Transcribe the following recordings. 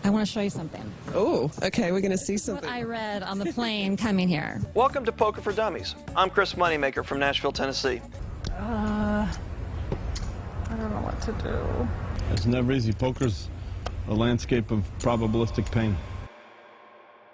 I want to show you something. Oh, okay, we're going to see something. What I read on the plane coming here. Welcome to Poker for Dummies. I'm Chris Moneymaker from Nashville, Tennessee. I don't know what to do. It's never easy. Poker's a landscape of probabilistic pain.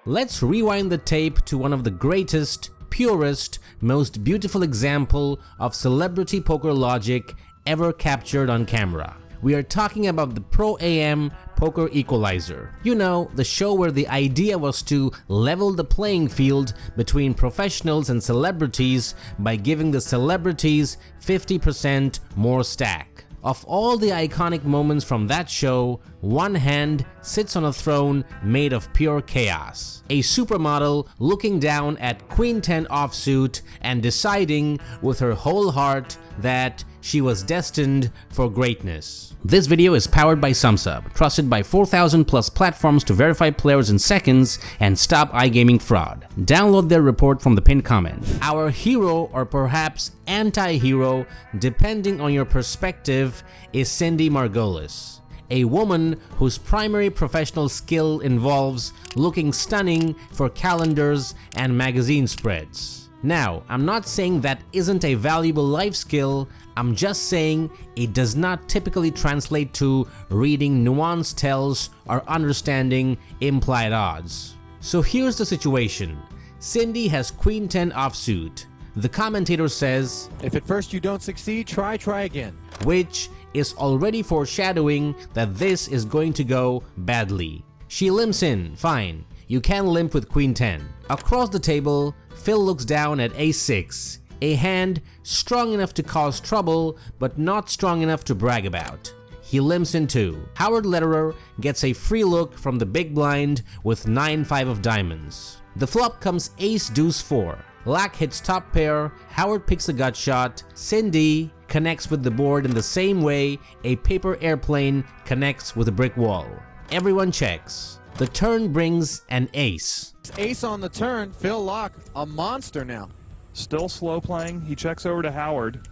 Let's rewind the tape to one of the greatest, purest, most beautiful example of celebrity poker logic ever captured on camera. We are talking about the Pro AM Poker Equalizer. You know, the show where the idea was to level the playing field between professionals and celebrities by giving the celebrities 50% more stack. Of all the iconic moments from that show, one hand sits on a throne made of pure chaos. A supermodel looking down at Queen 10 offsuit and deciding with her whole heart that she was destined for greatness. This video is powered by SumSub, trusted by 4,000 plus platforms to verify players in seconds and stop iGaming fraud. Download their report from the pinned comment. Our hero, or perhaps anti-hero, depending on your perspective, is Cindy Margolis, a woman whose primary professional skill involves looking stunning for calendars and magazine spreads. Now, I'm not saying that isn't a valuable life skill, I'm just saying it does not typically translate to reading nuanced tells or understanding implied odds. So here's the situation. Cindy has Queen 10 offsuit. The commentator says, "If at first you don't succeed, try again." Which is already foreshadowing that this is going to go badly. She limps in, fine. You can limp with Queen 10. Across the table, Phil looks down at Ace-6, a hand strong enough to cause trouble, but not strong enough to brag about. He limps in too. Howard Lederer gets a free look from the big blind with 9-5 of diamonds. The flop comes Ace-Deuce-4. Lack hits top pair, Howard picks a gut shot, Cindy connects with the board in the same way a paper airplane connects with a brick wall. Everyone checks. The turn brings an ace. Ace on the turn, Phil Lack, a monster now. Still slow playing, he checks over to Howard.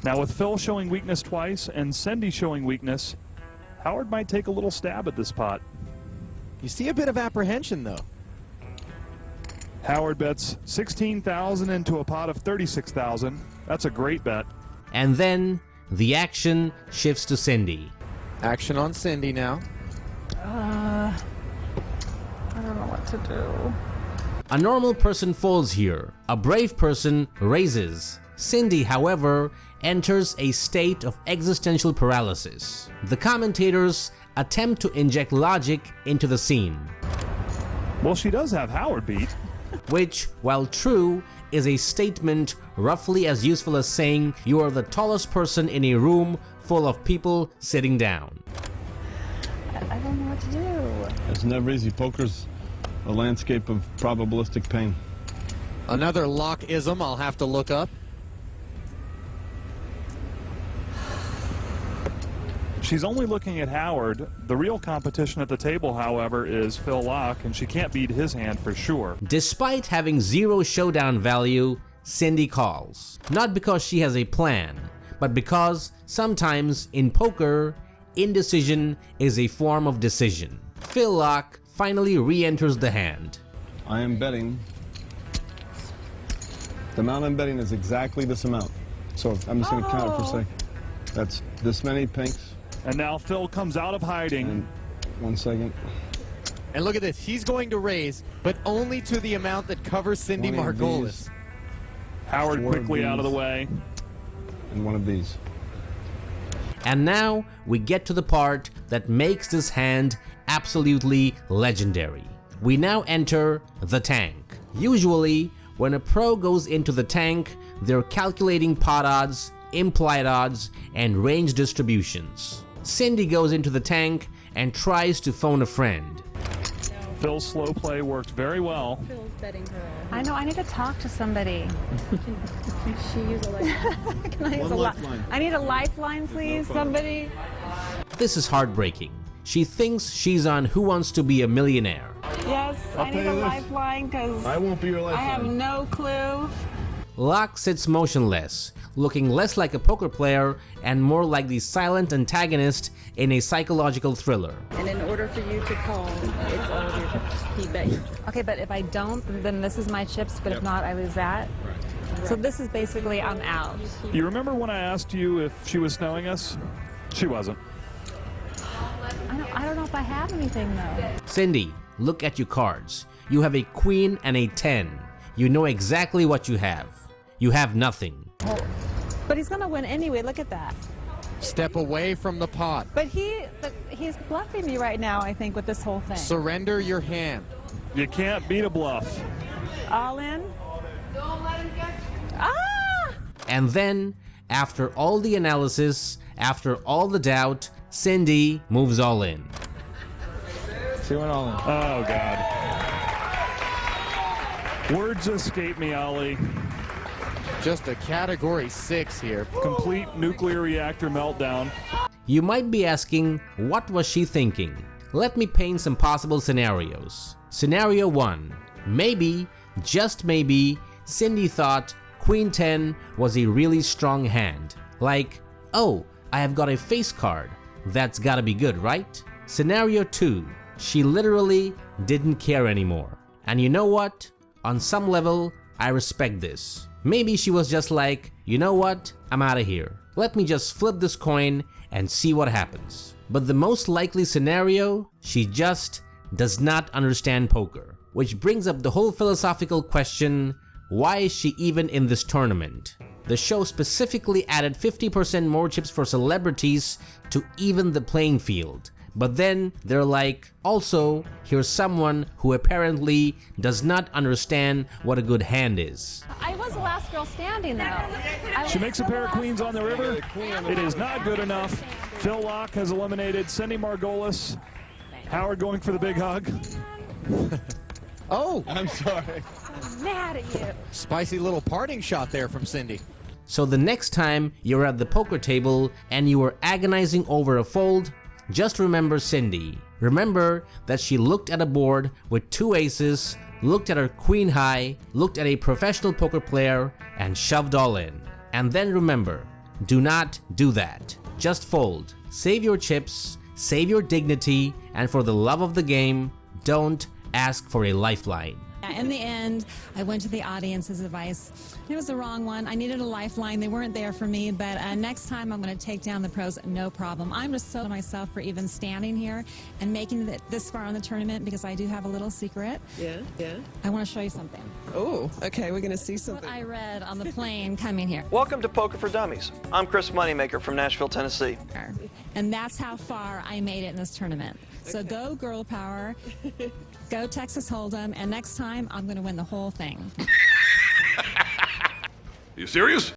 Now with Phil showing weakness twice and Cindy showing weakness, Howard might take a little stab at this pot. You see a bit of apprehension though. Howard bets 16,000 into a pot of 36,000. That's a great bet. And then the action shifts to Cindy. Action on Cindy now. I don't know what to do. A normal person folds here. A brave person raises. Cindy, however, enters a state of existential paralysis. The commentators attempt to inject logic into the scene. Well, she does have Howard beat. Which, while true, is a statement roughly as useful as saying you are the tallest person in a room full of people sitting down. I don't know what to do. It's never easy. Poker's a landscape of probabilistic pain. Another lock-ism I'll have to look up. She's only looking at Howard. The real competition at the table, however, is Phil Lack, and she can't beat his hand for sure. Despite having zero showdown value, Cindy calls. Not because she has a plan, but because sometimes in poker, indecision is a form of decision. Phil Lack finally re-enters the hand. I am betting. The amount I'm betting is exactly this amount. So I'm just going to count it for a second. That's this many pinks. And now Phil comes out of hiding. And 1 second. And look at this. He's going to raise, but only to the amount that covers Cindy Margolis. Howard quickly out of the way. And one of these. And now we get to the part that makes this hand absolutely legendary. We now enter the tank. Usually, when a pro goes into the tank, they're calculating pot odds, implied odds, and range distributions. Cindy goes into the tank and tries to phone a friend. Phil's slow play worked very well. Phil's betting her. I know, I need to talk to somebody. Can she use a lifeline? Can I use a lifeline? I need a lifeline, please, somebody. This is heartbreaking. She thinks she's on Who Wants to Be a Millionaire. Yes, I need a lifeline because I won't be your lifeline. I have no clue. Locke sits motionless, looking less like a poker player and more like the silent antagonist in a psychological thriller. And in order for you to call, it's all of your chips. He bet you. Okay, but if I don't, then this is my chips, but if not, I lose that. So this is basically I'm out. You remember when I asked you if she was snowing us? She wasn't. I don't know if I have anything, though. Cindy, look at your cards. You have a queen and a 10. You know exactly what you have. You have nothing. Oh, but he's going to win anyway. Look at that. Step away from the pot. But he's bluffing me right now, I think, with this whole thing. Surrender your hand. You can't beat a bluff. All in? Don't let him get you. Ah! And then, after all the analysis, after all the doubt, Cindy moves all in. She went all in. Oh, God. Words escape me, Ollie. Just a category 6 here. Complete nuclear reactor meltdown. You might be asking, what was she thinking? Let me paint some possible scenarios. Scenario 1. Maybe, just maybe, Cindy thought Queen 10 was a really strong hand. Like, oh, I have got a face card. That's gotta be good, right? Scenario 2. She literally didn't care anymore. And you know what? On some level, I respect this. Maybe she was just like, you know what? I'm out of here. Let me just flip this coin and see what happens. But the most likely scenario, she just does not understand poker. Which brings up the whole philosophical question, why is she even in this tournament? The show specifically added 50% more chips for celebrities to even the playing field. But then they're like, also, here's someone who apparently does not understand what a good hand is. I was the last girl standing, though. She makes a pair of queens on the river. It is not good enough. Phil Locke has eliminated Cindy Margolis. Howard going for the big hug. Oh, I'm sorry. I'm mad at you. spicy little parting shot there from Cindy. So the next time you're at the poker table and you are agonizing over a fold, just remember Cindy. Remember that she looked at a board with 2 aces, looked at her queen high, looked at a professional poker player, and shoved all in. And then remember, do not do that. Just fold. Save your chips, save your dignity, and for the love of the game, don't ask for a lifeline. In the end, I went to the audience's advice. It was the wrong one. I needed a lifeline. They weren't there for me, but next time I'm going to take down the pros, no problem. I'm just so proud of myself for even standing here and making it this far in the tournament because I do have a little secret. Yeah. I want to show you something. Oh, okay, we're gonna see something. What I read on the plane coming here. Welcome to Poker for Dummies. I'm Chris Moneymaker from Nashville, Tennessee. And that's how far I made it in this tournament. So go girl power, go Texas Hold'em, and next time I'm going to win the whole thing. You serious?